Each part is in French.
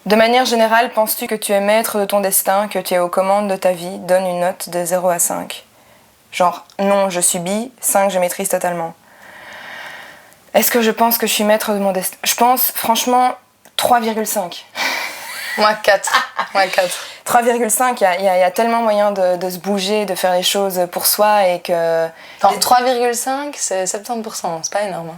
De manière générale, penses-tu que tu es maître de ton destin, que tu es aux commandes de ta vie? Donne une note de 0 à 5. Genre, non, je subis, 5, je maîtrise totalement. Est-ce que je pense que je suis maître de mon destin? Je pense, franchement, 3,5. Moi, 4. 3,5, il y a tellement moyen de se bouger, de faire les choses pour soi et que... Enfin, 3,5, c'est 70%, c'est pas énorme.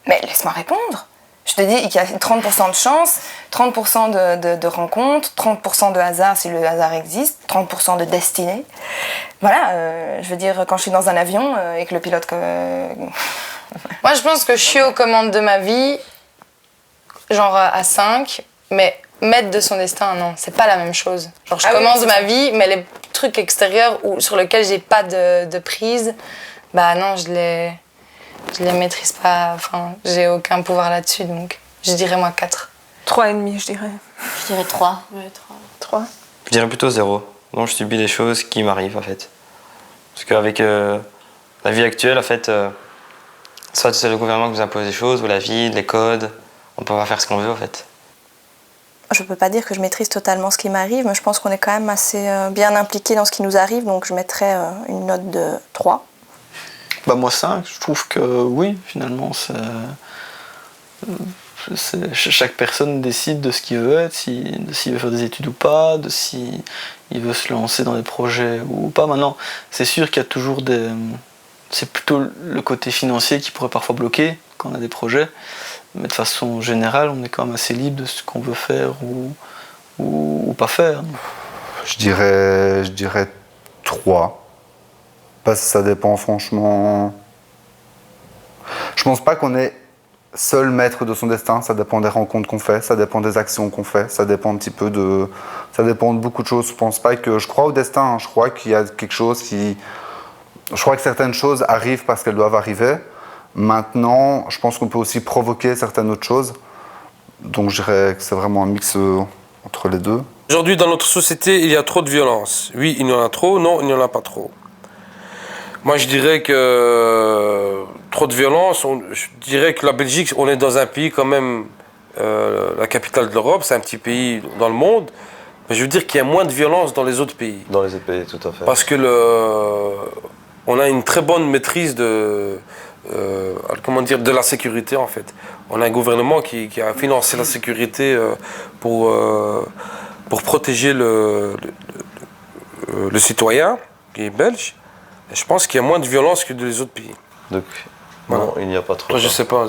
Mais laisse-moi répondre. Je te dis qu'il y a 30% de chance, 30% de rencontres, 30% de hasard si le hasard existe, 30% de destinée. Voilà, je veux dire, quand je suis dans un avion et que le pilote... Moi, je pense que je suis aux commandes de ma vie, genre à 5, mais maître de son destin, non, c'est pas la même chose. Genre, je commence ma vie, mais les trucs extérieurs sur lesquels j'ai pas de prise, bah non, je les maîtrise pas, enfin, j'ai aucun pouvoir là-dessus, donc je dirais moi 4. 3,5, je dirais. Je dirais 3. Ouais, 3. Je dirais plutôt 0. Non, je subis des choses qui m'arrivent, en fait. Parce qu'avec la vie actuelle, en fait, soit c'est le gouvernement qui nous impose des choses, ou la vie, les codes, on peut pas faire ce qu'on veut, en fait. Je peux pas dire que je maîtrise totalement ce qui m'arrive, mais je pense qu'on est quand même assez bien impliqués dans ce qui nous arrive, donc je mettrais une note de 3. Bah moi 5, je trouve que oui, finalement, chaque personne décide de ce qu'il veut être, de s'il veut faire des études ou pas, de s'il veut se lancer dans des projets ou pas. Maintenant, c'est sûr qu'il y a toujours c'est plutôt le côté financier qui pourrait parfois bloquer quand on a des projets, mais de façon générale, on est quand même assez libre de ce qu'on veut faire ou pas faire. Je dirais 3. Parce que ça dépend franchement... Je pense pas qu'on est seul maître de son destin, ça dépend des rencontres qu'on fait, ça dépend des actions qu'on fait, ça dépend un petit peu ça dépend de beaucoup de choses. Je pense pas que... Je crois au destin, hein. Je crois qu'il y a quelque chose qui... Je crois que certaines choses arrivent parce qu'elles doivent arriver. Maintenant, je pense qu'on peut aussi provoquer certaines autres choses. Donc je dirais que c'est vraiment un mix entre les deux. Aujourd'hui, dans notre société, il y a trop de violence. Oui, il y en a trop, non, il n'y en a pas trop. Moi, je dirais que trop de violence, je dirais que la Belgique, on est dans un pays quand même, la capitale de l'Europe, c'est un petit pays dans le monde, mais je veux dire qu'il y a moins de violence dans les autres pays. Dans les autres pays, tout à fait. Parce que on a une très bonne maîtrise de la sécurité, en fait. On a un gouvernement qui a financé la sécurité pour protéger le citoyen, qui est belge. Et je pense qu'il y a moins de violence que dans les autres pays. Donc, voilà. Non, il n'y a pas trop. Toi, je sais pas.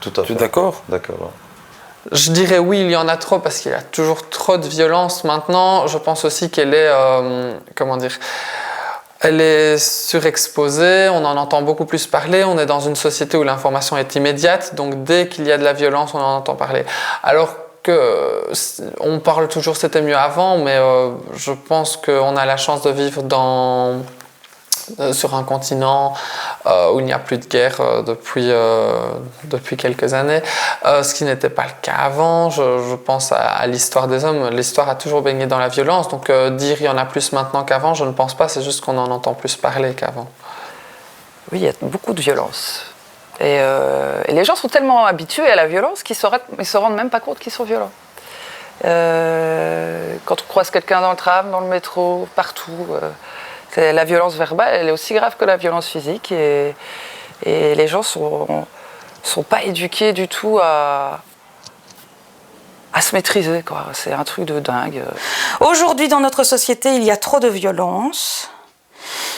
Tout à fait. Tu es d'accord? D'accord. Je dirais oui, il y en a trop parce qu'il y a toujours trop de violence maintenant. Je pense aussi qu'elle est, elle est surexposée, on en entend beaucoup plus parler, on est dans une société où l'information est immédiate, donc dès qu'il y a de la violence, on en entend parler. Alors on parle toujours c'était mieux avant, mais je pense qu'on a la chance de vivre sur un continent où il n'y a plus de guerre depuis quelques années, ce qui n'était pas le cas avant. Je pense à l'histoire des hommes. L'histoire a toujours baigné dans la violence, donc dire il y en a plus maintenant qu'avant, je ne pense pas, c'est juste qu'on en entend plus parler qu'avant. Oui, il y a beaucoup de violence. Et les gens sont tellement habitués à la violence qu'ils ne se rendent même pas compte qu'ils sont violents. Quand on croise quelqu'un dans le tram, dans le métro, partout... la violence verbale, elle est aussi grave que la violence physique et les gens sont pas éduqués du tout à se maîtriser, quoi. C'est un truc de dingue. Aujourd'hui, dans notre société, il y a trop de violence.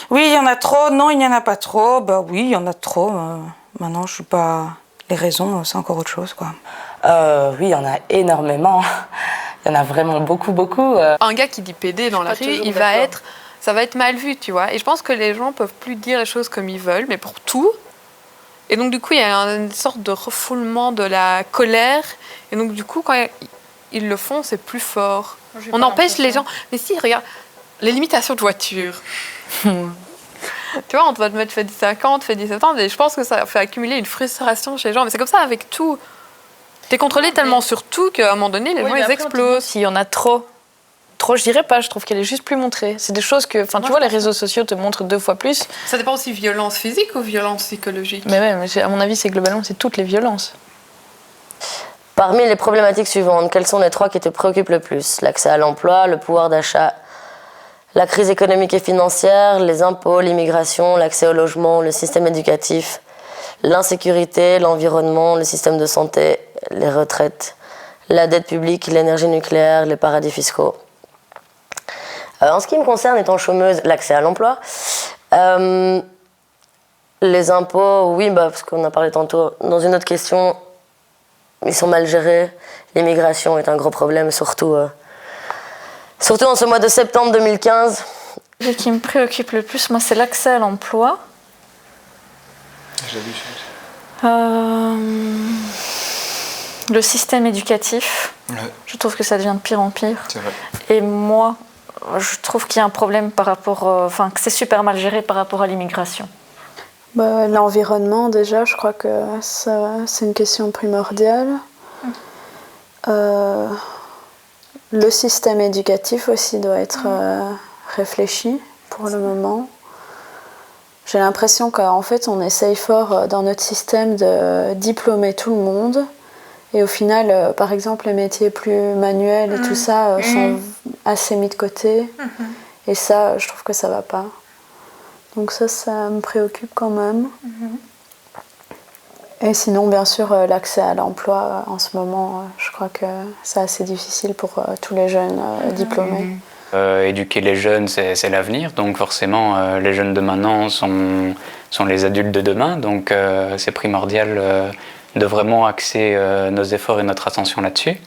Oui, il y en a trop. Non, il n'y en a pas trop. Bah oui, il y en a trop. Maintenant, je sais pas... Les raisons, c'est encore autre chose, quoi. Oui, il y en a énormément. Il y en a vraiment beaucoup, beaucoup. Un gars qui dit PD dans la rue, ça va être mal vu, tu vois. Et je pense que les gens peuvent plus dire les choses comme ils veulent, mais pour tout. Et donc, du coup, il y a une sorte de refoulement de la colère. Et donc, du coup, quand ils le font, c'est plus fort. On empêche les gens. Mais si, regarde, les limitations de voiture. Tu vois, on doit te mettre fait 15 ans, fait 17 ans, et je pense que ça fait accumuler une frustration chez les gens. Mais c'est comme ça avec tout. T'es contrôlé tellement sur tout qu'à un moment donné, les gens, ils explosent. S'il y en a trop, je dirais pas, je trouve qu'elle est juste plus montrée. C'est des choses que, tu vois, les réseaux sociaux te montrent 2 fois plus. Ça dépend aussi violence physique ou violence psychologique. Mais à mon avis, globalement, c'est toutes les violences. Parmi les problématiques suivantes, quelles sont les 3 qui te préoccupent le plus? L'accès à l'emploi, le pouvoir d'achat, la crise économique et financière, les impôts, l'immigration, l'accès au logement, le système éducatif, l'insécurité, l'environnement, le système de santé, les retraites, la dette publique, l'énergie nucléaire, les paradis fiscaux. En ce qui me concerne, étant chômeuse, l'accès à l'emploi, les impôts, oui, parce qu'on a parlé tantôt dans une autre question, ils sont mal gérés. L'immigration est un gros problème, surtout en ce mois de septembre 2015. Ce qui me préoccupe le plus, moi, c'est l'accès à l'emploi. Le système éducatif. Ouais. Je trouve que ça devient de pire en pire. C'est vrai. Et moi, je trouve qu'il y a un problème par rapport, que c'est super mal géré par rapport à l'immigration. L'environnement, déjà, je crois que c'est une question primordiale. Le système éducatif aussi doit être réfléchi pour le moment. J'ai l'impression qu'en fait, on essaye fort dans notre système de diplômer tout le monde. Et au final, par exemple, les métiers plus manuels et tout ça sont assez mis de côté. Et ça, je trouve que ça va pas. Donc ça me préoccupe quand même. Et sinon, bien sûr, l'accès à l'emploi, en ce moment, je crois que c'est assez difficile pour tous les jeunes diplômés. Éduquer les jeunes, c'est l'avenir. Donc forcément, les jeunes de maintenant sont les adultes de demain. Donc c'est primordial de vraiment axer nos efforts et notre attention là-dessus.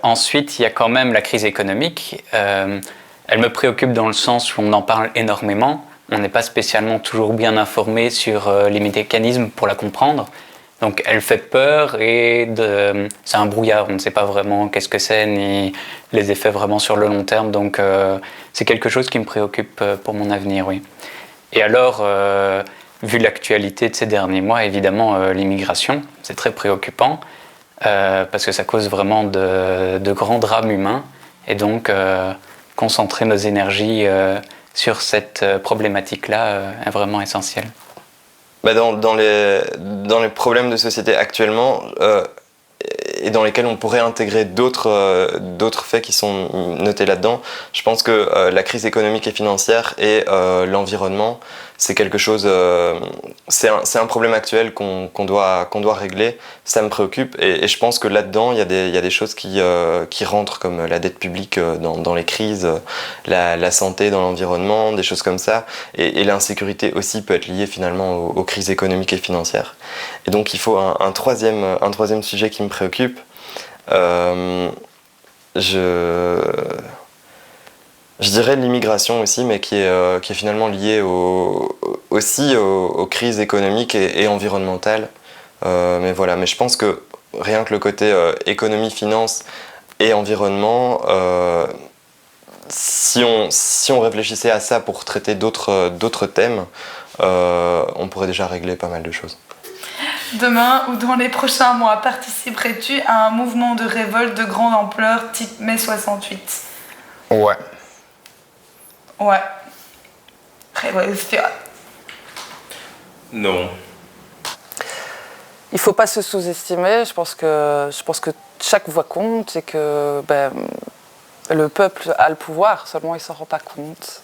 Ensuite, il y a quand même la crise économique. Elle me préoccupe dans le sens où on en parle énormément. On n'est pas spécialement toujours bien informé sur les mécanismes pour la comprendre. Donc elle fait peur et c'est un brouillard. On ne sait pas vraiment qu'est-ce que c'est ni les effets vraiment sur le long terme. Donc c'est quelque chose qui me préoccupe pour mon avenir, oui. Et alors, vu l'actualité de ces derniers mois, évidemment, l'immigration, c'est très préoccupant parce que ça cause vraiment de grands drames humains. Et donc, concentrer nos énergies sur cette problématique-là est vraiment essentiel. Dans les problèmes de société actuellement, et dans lesquels on pourrait intégrer d'autres faits qui sont notés là-dedans, je pense que la crise économique et financière et l'environnement, c'est quelque chose, c'est un problème actuel qu'on doit régler. Ça me préoccupe et je pense que là-dedans, il y a des choses qui rentrent comme la dette publique dans les crises, la santé dans l'environnement, des choses comme ça. Et l'insécurité aussi peut être liée finalement aux crises économiques et financières. Et donc il faut un troisième sujet qui me préoccupe. Je dirais l'immigration aussi, mais qui est finalement liée aussi aux crises économiques et environnementales. Mais voilà, mais je pense que rien que le côté économie, finance et environnement, si on réfléchissait à ça pour traiter d'autres thèmes, on pourrait déjà régler pas mal de choses. Demain ou dans les prochains mois, participerais-tu à un mouvement de révolte de grande ampleur type mai 68? Ouais. Ouais. Révolution. Non. Il ne faut pas se sous-estimer. Je pense que chaque voix compte et que le peuple a le pouvoir, seulement il ne s'en rend pas compte.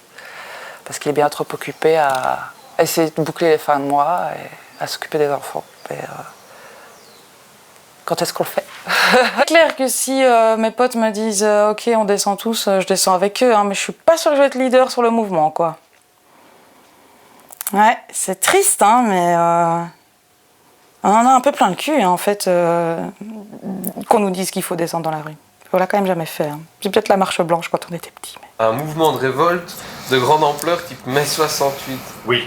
Parce qu'il est bien trop occupé à essayer de boucler les fins de mois et à s'occuper des enfants. Quand est-ce qu'on le fait? C'est clair que si mes potes me disent ok, on descend tous, je descends avec eux, hein, mais je suis pas sûre que je vais être leader sur le mouvement, quoi. Ouais, c'est triste, hein, mais on en a un peu plein le cul, hein, en fait, qu'on nous dise qu'il faut descendre dans la rue. On l'a quand même jamais fait. Hein. J'ai peut-être la marche blanche quand on était petit. Mais... Un mouvement de révolte de grande ampleur type mai 68. Oui.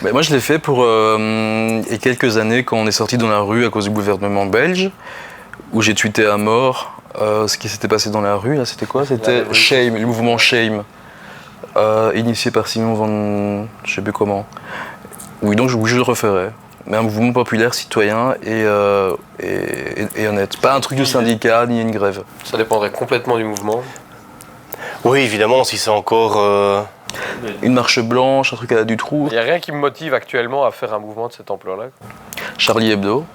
Moi je l'ai fait pour il y a quelques années quand on est sorti dans la rue à cause du gouvernement belge, où j'ai tweeté à mort ce qui s'était passé dans la rue. Là, c'était quoi? C'était Shame, le mouvement Shame, initié par Simon Van... je sais plus comment. Oui, donc je le referais. Mais un mouvement populaire, citoyen et honnête. Pas un truc de syndicat ni une grève. Ça dépendrait complètement du mouvement. Oui, évidemment, si c'est encore... Une marche blanche, un truc à la Dutroux. Il n'y a rien qui me motive actuellement à faire un mouvement de cette ampleur-là. Charlie Hebdo.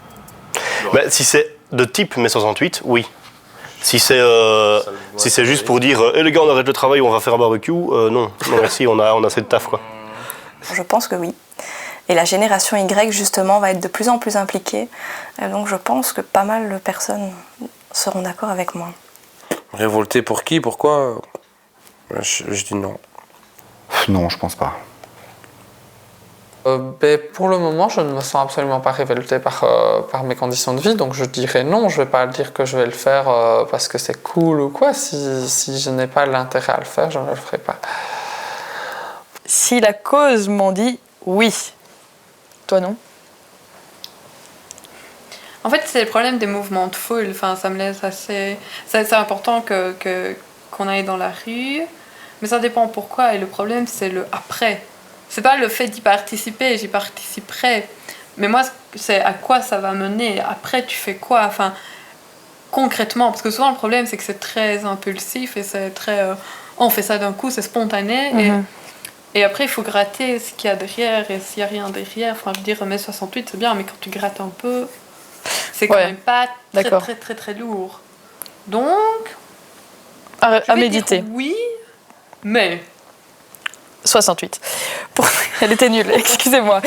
Mais si c'est de type mai 68, oui. Si c'est juste pour dire les gars, on arrête le travail, on va faire un barbecue, non. Non, merci, on a assez de taf, quoi. Je pense que oui. Et la génération Y, justement, va être de plus en plus impliquée. Et donc je pense que pas mal de personnes seront d'accord avec moi. Révolté pour qui? Pourquoi? Je dis non. Non, je pense pas. Pour le moment, je ne me sens absolument pas révolté par mes conditions de vie, donc je dirais non. Je ne vais pas dire que je vais le faire parce que c'est cool ou quoi. Si je n'ai pas l'intérêt à le faire, je ne le ferai pas. Si la cause m'en dit oui, toi non? En fait, c'est le problème des mouvements de foule. Enfin, ça me laisse assez... C'est important qu'on aille dans la rue, mais ça dépend pourquoi. Et le problème, c'est le après. C'est pas le fait d'y participer, j'y participerai. Mais moi, c'est à quoi ça va mener. Après, tu fais quoi? Enfin, concrètement. Parce que souvent, le problème, c'est que c'est très impulsif et c'est très... on fait ça d'un coup, c'est spontané. Et après, il faut gratter ce qu'il y a derrière. Et s'il n'y a rien derrière, enfin, je veux dire, mai 68, c'est bien, mais quand tu grattes un peu, c'est quand même pas très lourd. Donc, à méditer. Oui, mais... 68. Elle était nulle, excusez-moi.